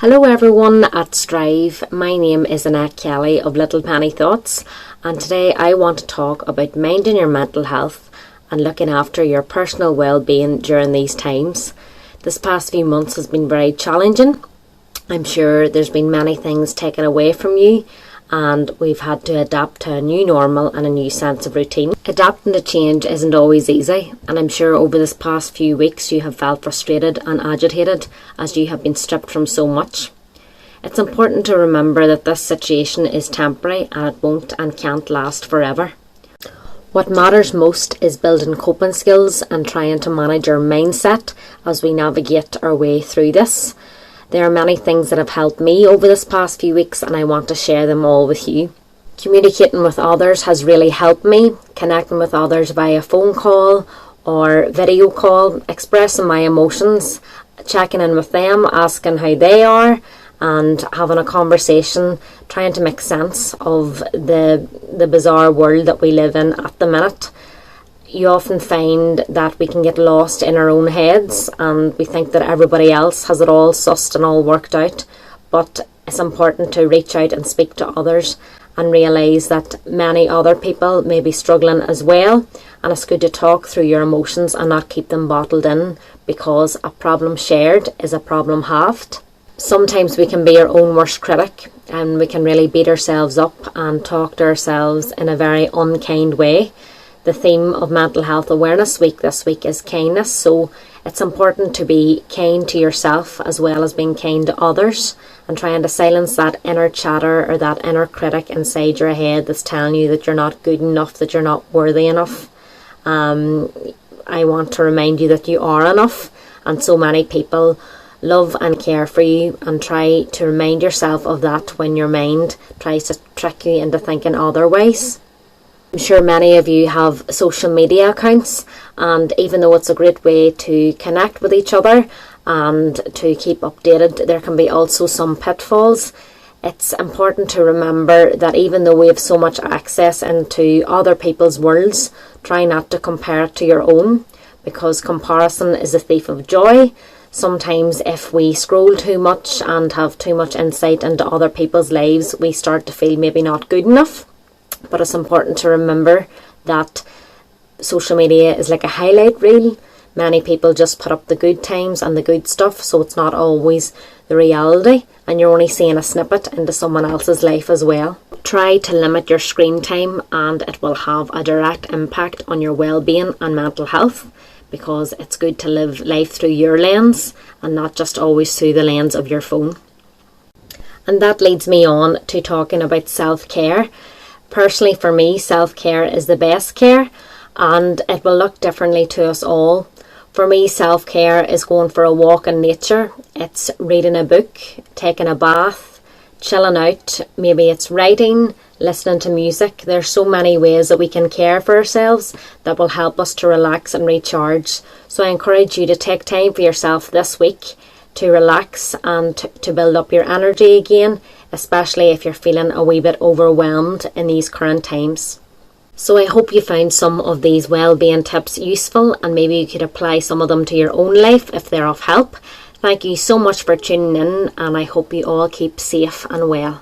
Hello everyone at Strive. My name is Annette Kelly of Little Penny Thoughts, and today I want to talk about minding your mental health and looking after your personal well-being during these times. This past few months has been very challenging. I'm sure there's been many things taken away from you, and we've had to adapt to a new normal and a new sense of routine. Adapting to change isn't always easy, and I'm sure over this past few weeks you have felt frustrated and agitated as you have been stripped from so much. It's important to remember that this situation is temporary and it won't and can't last forever. What matters most is building coping skills and trying to manage our mindset as we navigate our way through this. There are many things that have helped me over this past few weeks, and I want to share them all with you. Communicating with others has really helped me. Connecting with others via phone call or video call, expressing my emotions, checking in with them, asking how they are, and having a conversation, trying to make sense of the bizarre world that we live in at the minute. You often find that we can get lost in our own heads and we think that everybody else has it all sussed and all worked out, but it's important to reach out and speak to others and realise that many other people may be struggling as well, and it's good to talk through your emotions and not keep them bottled in, because a problem shared is a problem halved. Sometimes we can be our own worst critic and we can really beat ourselves up and talk to ourselves in a very unkind way. The theme of Mental Health Awareness Week this week is kindness, so it's important to be kind to yourself as well as being kind to others, and trying to silence that inner chatter or that inner critic inside your head that's telling you that you're not good enough, that you're not worthy enough. I want to remind you that you are enough, and so many people love and care for you, and try to remind yourself of that when your mind tries to trick you into thinking otherwise. I'm sure many of you have social media accounts, and even though it's a great way to connect with each other and to keep updated, there can be also some pitfalls. It's important to remember that even though we have so much access into other people's worlds, try not to compare it to your own, because comparison is a thief of joy. Sometimes if we scroll too much and have too much insight into other people's lives, we start to feel maybe not good enough. But it's important to remember that social media is like a highlight reel. Many people just put up the good times and the good stuff, so it's not always the reality, and you're only seeing a snippet into someone else's life as well. Try to limit your screen time, and it will have a direct impact on your well-being and mental health, because it's good to live life through your lens and not just always through the lens of your phone. And that leads me on to talking about self-care. Personally, for me, self-care is the best care, and it will look differently to us all. For me, self-care is going for a walk in nature. It's reading a book, taking a bath, chilling out. Maybe it's writing, listening to music. There's so many ways that we can care for ourselves that will help us to relax and recharge. So I encourage you to take time for yourself this week to relax and to build up your energy again, especially if you're feeling a wee bit overwhelmed in these current times. So I hope you found some of these well-being tips useful, and maybe you could apply some of them to your own life if they're of help. Thank you so much for tuning in, and I hope you all keep safe and well.